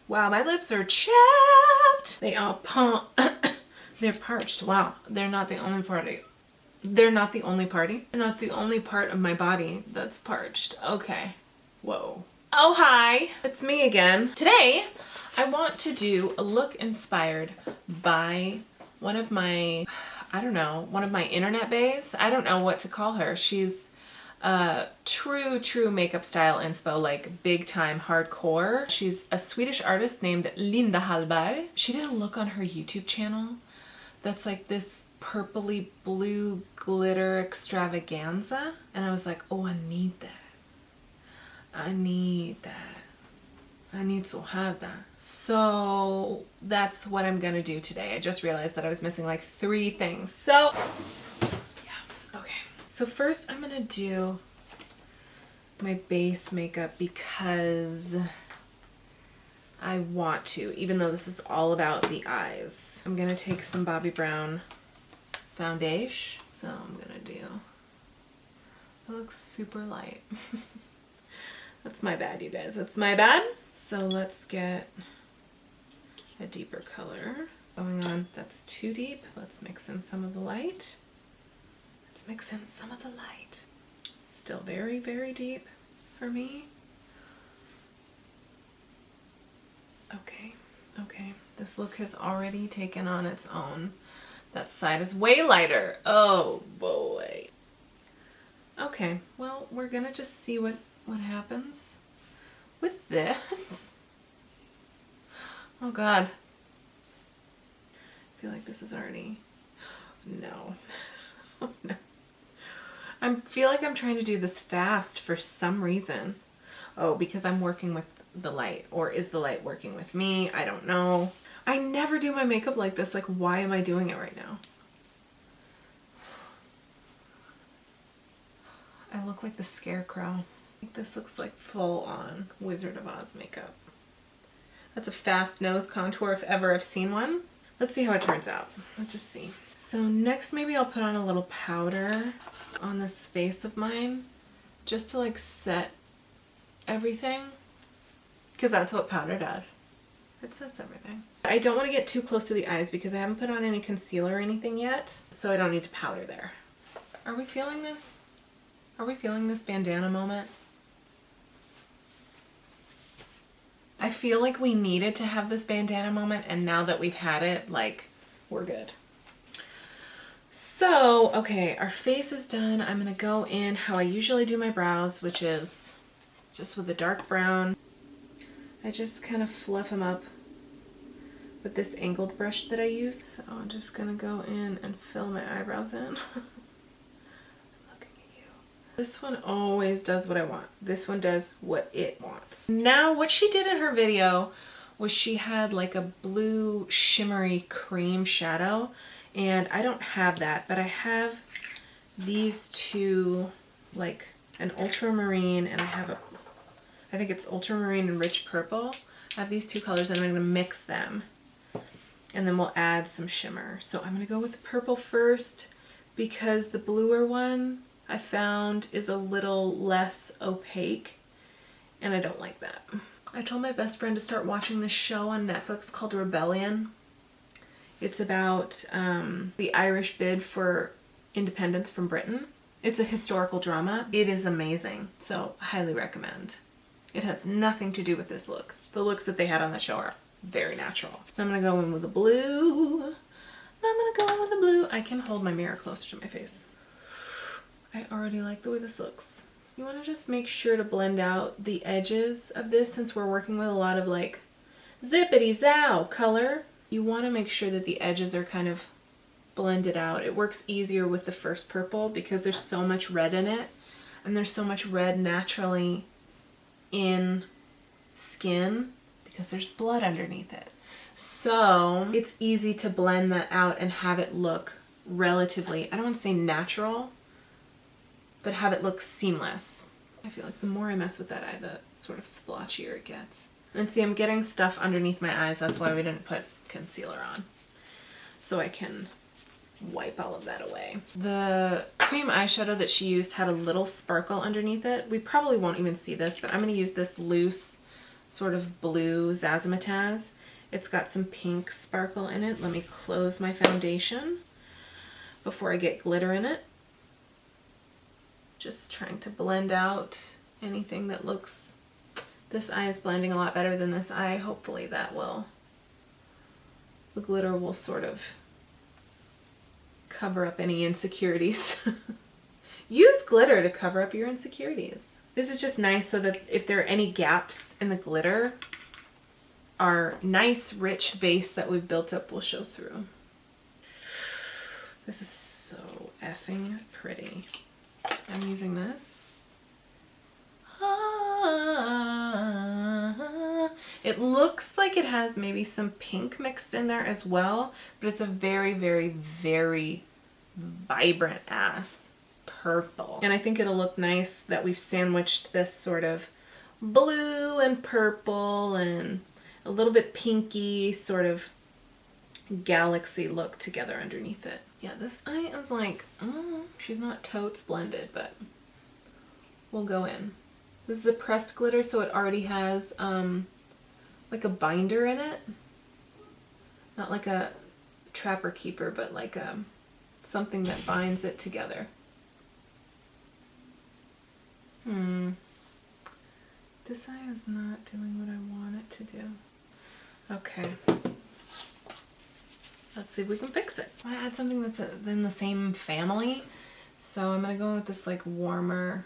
Wow, my lips are chapped. They all they're parched. Wow, they're not the only party. They're not the only party. They're not the only part of my body that's parched. Okay. Whoa. Oh, hi. It's me again. Today, I want to do a look inspired by one of my, I don't know, one of my internet baes. I don't know what to call her. She's true makeup style inspo, like big time hardcore. She's a Swedish artist named Linda Hallberg. She did a look on her YouTube channel that's like this purpley blue glitter extravaganza. And I was like, oh, I need that. I need that. I need to have that. So that's what I'm gonna do today. I just realized that I was missing like 3 things. So yeah, okay. So first I'm gonna do my base makeup because I want to, even though this is all about the eyes. I'm gonna take some Bobbi Brown foundation. So I'm gonna do, it looks super light. That's my bad, you guys. That's my bad. So let's get a deeper color going on. That's too deep. Let's mix in some of the light. Let's mix in some of the light. Still very, very deep for me. Okay, okay. This look has already taken on its own. That side is way lighter. Oh boy. Okay, well, we're gonna just see what happens with this. Oh God. I feel like this is already, no. Oh, no. I feel like I'm trying to do this fast for some reason. Oh, because I'm working with the light, or is the light working with me? I don't know. I never do my makeup like this. Like, why am I doing it right now? I look like the Scarecrow. This looks like full on Wizard of Oz makeup. That's a fast nose contour if ever I've seen one. Let's see how it turns out. Let's just see. So next maybe I'll put on a little powder on this face of mine just to like set everything, because that's what powder does. It sets everything. I don't want to get too close to the eyes because I haven't put on any concealer or anything yet, so I don't need to powder there. Are we feeling this? Are we feeling this bandana moment? I feel like we needed to have this bandana moment, and now that we've had it, like, we're good. So, okay, our face is done. I'm gonna go in how I usually do my brows, which is just with a dark brown. I just kind of fluff them up with this angled brush that I use. So I'm just gonna go in and fill my eyebrows in. This one always does what I want. This one does what it wants. Now, what she did in her video was she had like a blue shimmery cream shadow, and I don't have that, but I have these two, like an ultramarine, and I have I think it's ultramarine and rich purple. I have these 2 colors, and I'm gonna mix them, and then we'll add some shimmer. So I'm gonna go with the purple first because the bluer one I found is a little less opaque, and I don't like that. I told my best friend to start watching this show on Netflix called Rebellion. It's about the Irish bid for independence from Britain. It's a historical drama. It is amazing, so highly recommend. It has nothing to do with this look. The looks that they had on the show are very natural. So I'm gonna go in with the blue. I'm gonna go in with the blue. I can hold my mirror closer to my face. I already like the way this looks. You want to just make sure to blend out the edges of this, since we're working with a lot of like zippity zow color. You want to make sure that the edges are kind of blended out. It works easier with the first purple because there's so much red in it, and there's so much red naturally in skin because there's blood underneath it. So it's easy to blend that out and have it look relatively, I don't want to say natural, but have it look seamless. I feel like the more I mess with that eye, the sort of splotchier it gets. And see, I'm getting stuff underneath my eyes. That's why we didn't put concealer on. So I can wipe all of that away. The cream eyeshadow that she used had a little sparkle underneath it. We probably won't even see this, but I'm going to use this loose sort of blue Zazzmatazz. It's got some pink sparkle in it. Let me close my foundation before I get glitter in it. Just trying to blend out anything that looks... This eye is blending a lot better than this eye. Hopefully that will... The glitter will sort of cover up any insecurities. Use glitter to cover up your insecurities. This is just nice so that if there are any gaps in the glitter, our nice rich base that we've built up will show through. This is so effing pretty. I'm using this. It looks like it has maybe some pink mixed in there as well, but it's a very, very, very vibrant ass purple. And I think it'll look nice that we've sandwiched this sort of blue and purple and a little bit pinky sort of galaxy look together underneath it. Yeah, this eye is like, she's not totes blended, but we'll go in. This is a pressed glitter, so it already has like a binder in it. Not like a trapper keeper, but like something that binds it together. This eye is not doing what I want it to do. Okay. Let's see if we can fix it. I want to add something that's in the same family. So I'm going to go with this like warmer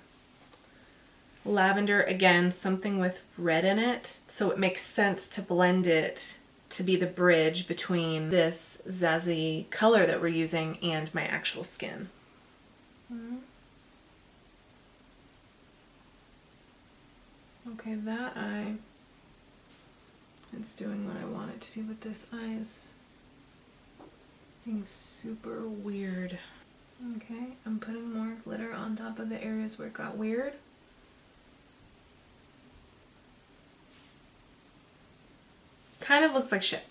lavender. Again, something with red in it. So it makes sense to blend it to be the bridge between this zazzy color that we're using and my actual skin. Okay, that eye is doing what I want it to do, but this eye is being super weird. Okay, I'm putting more glitter on top of the areas where it got weird. Kind of looks like shit.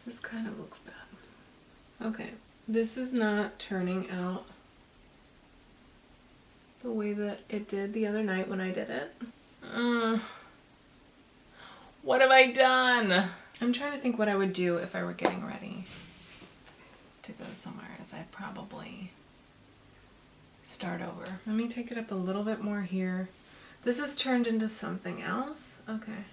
This kind of looks bad. Okay, this is not turning out the way that it did the other night when I did it. What have I done? I'm trying to think what I would do if I were getting ready to go somewhere, as I'd probably start over. Let me take it up a little bit more here. This has turned into something else. Okay.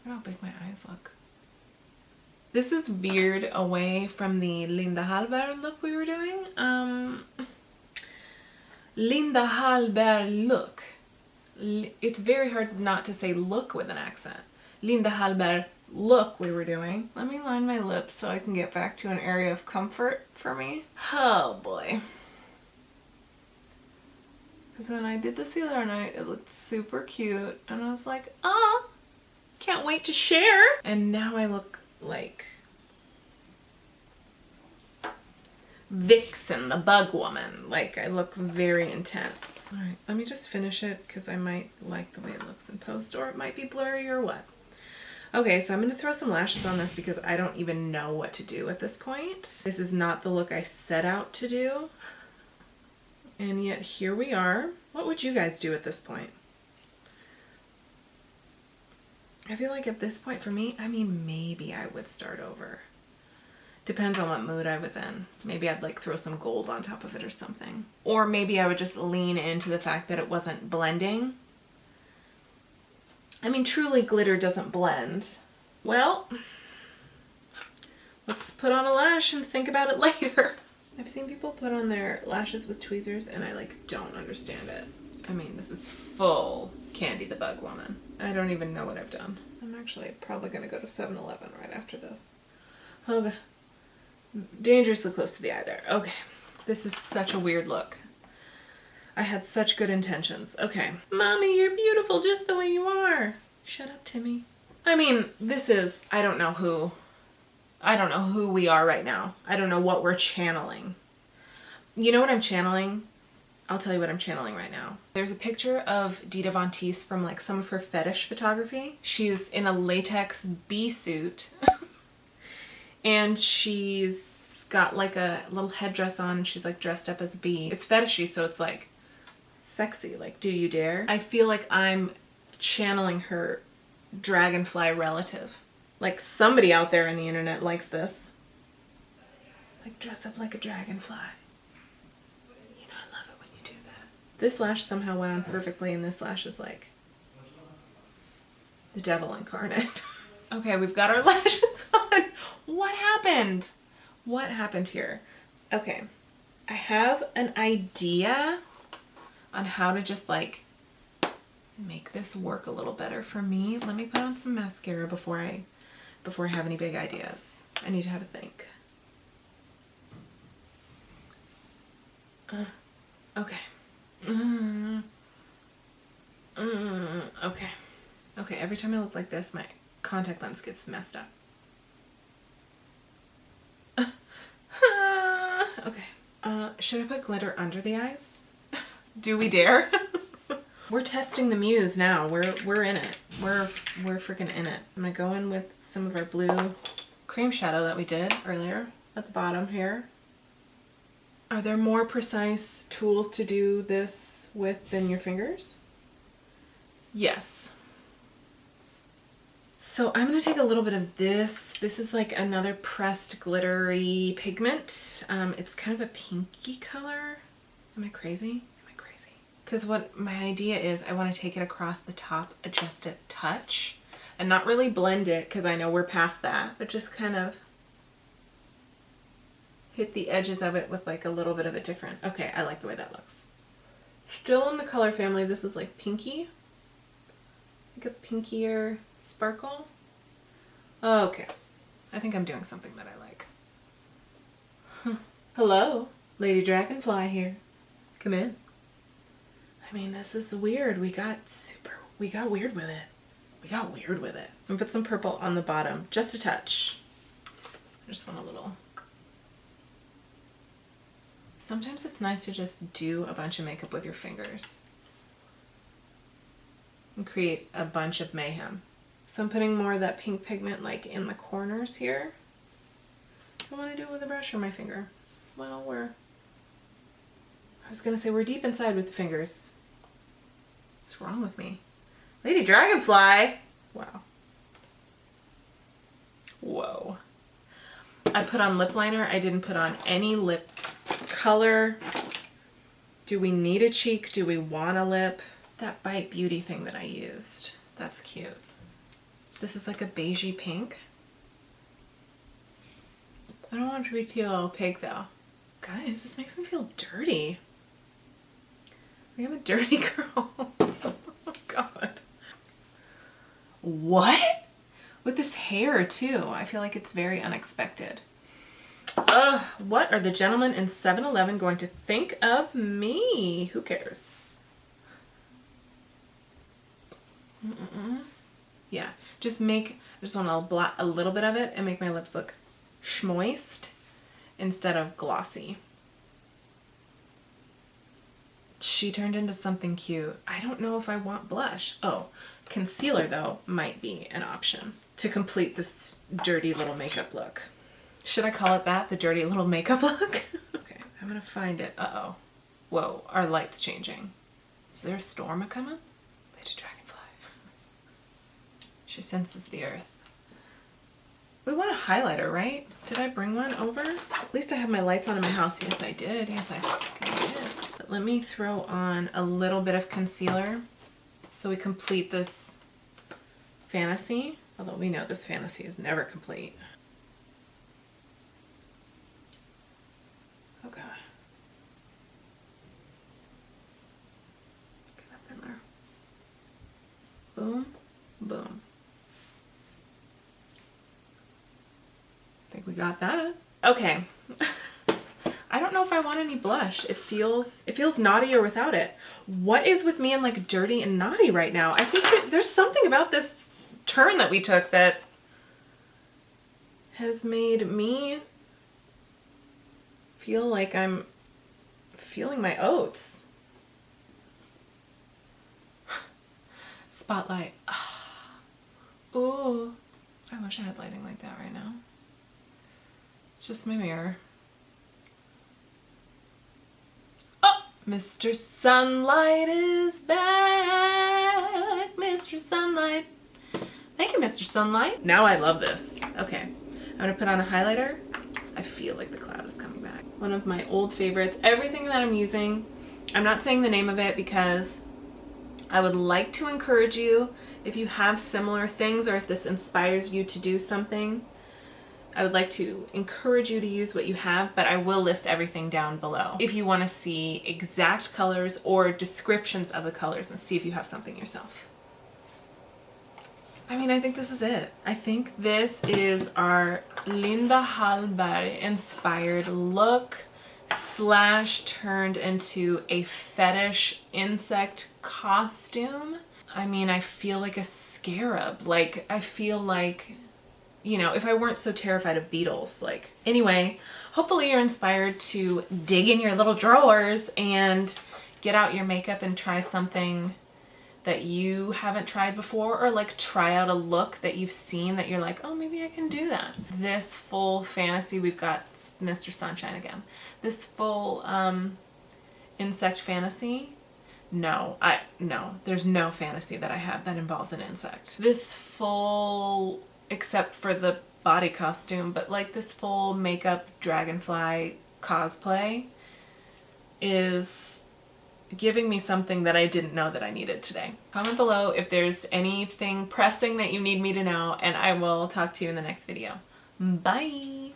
Look at how big my eyes look. This is veered away from the Linda Hallberg look we were doing. Linda Hallberg look. It's very hard not to say look with an accent. Linda Hallberg look we were doing. Let me line my lips so I can get back to an area of comfort for me. Oh boy. Because when I did this the other night, it looked super cute. And I was like, ah, can't wait to share. And now I look like Vixen, the bug woman. Like, I look very intense. All right, let me just finish it because I might like the way it looks in post, or it might be blurry or what. Okay, so I'm going to throw some lashes on this because I don't even know what to do at this point. This is not the look I set out to do. And yet here we are. What would you guys do at this point? I feel like at this point for me, I mean, maybe I would start over. Depends on what mood I was in. Maybe I'd like throw some gold on top of it or something. Or maybe I would just lean into the fact that it wasn't blending. I mean, truly glitter doesn't blend. Well, let's put on a lash and think about it later. I've seen people put on their lashes with tweezers and I like don't understand it. I mean, this is full Candy the Bug Woman. I don't even know what I've done. I'm actually probably going to go to 7-Eleven right after this. Okay. Dangerously close to the eye there. Okay. This is such a weird look. I had such good intentions. Okay. Mommy, you're beautiful just the way you are. Shut up, Timmy. I mean, this is, I don't know who we are right now. I don't know what we're channeling. You know what I'm channeling? I'll tell you what I'm channeling right now. There's a picture of Dita Von Teese from like some of her fetish photography. She's in a latex bee suit and she's got like a little headdress on and she's like dressed up as a bee. It's fetishy, so it's like sexy. Like, do you dare? I feel like I'm channeling her dragonfly relative. Like, somebody out there on the internet likes this. Like, dress up like a dragonfly. You know, I love it when you do that. This lash somehow went on perfectly, and this lash is like the devil incarnate. Okay, we've got our lashes on. What happened? What happened here? Okay, I have an idea on how to just like make this work a little better for me. Let me put on some mascara before I have any big ideas. I need to have a think. Okay. Okay. Okay, every time I look like this, my contact lens gets messed up. Okay. Should I put glitter under the eyes? Do we dare? We're testing the muse now. We're in it. We're freaking in it. I'm gonna go in with some of our blue cream shadow that we did earlier at the bottom here. Are there more precise tools to do this with than your fingers? Yes. So I'm gonna take a little bit of this. This is like another pressed glittery pigment. It's kind of a pinky color. Am I crazy? Am I crazy? Because what my idea is, I want to take it across the top, adjust it, touch, and not really blend it because I know we're past that, but just kind of hit the edges of it with like a little bit of a different. Okay, I like the way that looks. Still in the color family, this is like pinky. Like a pinkier sparkle. Okay, I think I'm doing something that I like. Hello, Lady Dragonfly here. Come in. I mean, this is weird. We got weird with it. We got weird with it. I'm gonna put some purple on the bottom, just a touch. I just want a little. Sometimes it's nice to just do a bunch of makeup with your fingers and create a bunch of mayhem. So I'm putting more of that pink pigment like in the corners here. Do I want to do it with a brush or my finger? Well, I was gonna say we're deep inside with the fingers. What's wrong with me? Lady Dragonfly! Wow. Whoa. I put on lip liner. I didn't put on any lip color. Do we need a cheek? Do we want a lip? That Bite Beauty thing that I used. That's cute. This is like a beige-y pink. I don't want it to be too opaque though. Guys, this makes me feel dirty. I'm a dirty girl. Oh God. What? With this hair too. I feel like it's very unexpected. What are the gentlemen in 7-Eleven going to think of me? Who cares? Yeah, I just want to blot a little bit of it and make my lips look schmoist instead of glossy. She turned into something cute. I don't know if I want blush. Oh, concealer though might be an option to complete this dirty little makeup look. Should I call it that? The dirty little makeup look? Okay, I'm gonna find it. Uh-oh. Whoa, our light's changing. Is there a storm a-coming? Lady Dragonfly. She senses the earth. We want a highlighter, right? Did I bring one over? At least I have my lights on in my house. Yes, I did. Yes, I fucking did. But let me throw on a little bit of concealer so we complete this fantasy. Although we know this fantasy is never complete. Okay. Get up in there. Boom, boom. I think we got that. Okay. I don't know if I want any blush. It feels naughtier without it. What is with me and like dirty and naughty right now? I think that there's something about this turn that we took that has made me feel like I'm feeling my oats. Spotlight. Ooh. I wish I had lighting like that right now. It's just my mirror. Oh, Mr. Sunlight is back. Mr. Sunlight. Thank you, Mr. Sunlight. Now I love this. Okay, I'm gonna put on a highlighter. I feel like the cloud is coming back. One of my old favorites. Everything that I'm using, I'm not saying the name of it because I would like to encourage you, if you have similar things or if this inspires you to do something, I would like to encourage you to use what you have, but I will list everything down below if you want to see exact colors or descriptions of the colors and see if you have something yourself. I mean, I think this is it. I think this is our Linda Hallberg inspired look slash turned into a fetish insect costume. I mean, I feel like a scarab. Like, I feel like, you know, if I weren't so terrified of beetles, like. Anyway, hopefully you're inspired to dig in your little drawers and get out your makeup and try something that you haven't tried before, or like try out a look that you've seen that you're like, oh, maybe I can do that. This full fantasy, we've got Mr. Sunshine again. This full insect fantasy. No, there's no fantasy that I have that involves an insect. This full, except for the body costume, but like this full makeup dragonfly cosplay is giving me something that I didn't know that I needed today. Comment below if there's anything pressing that you need me to know, and I will talk to you in the next video. Bye!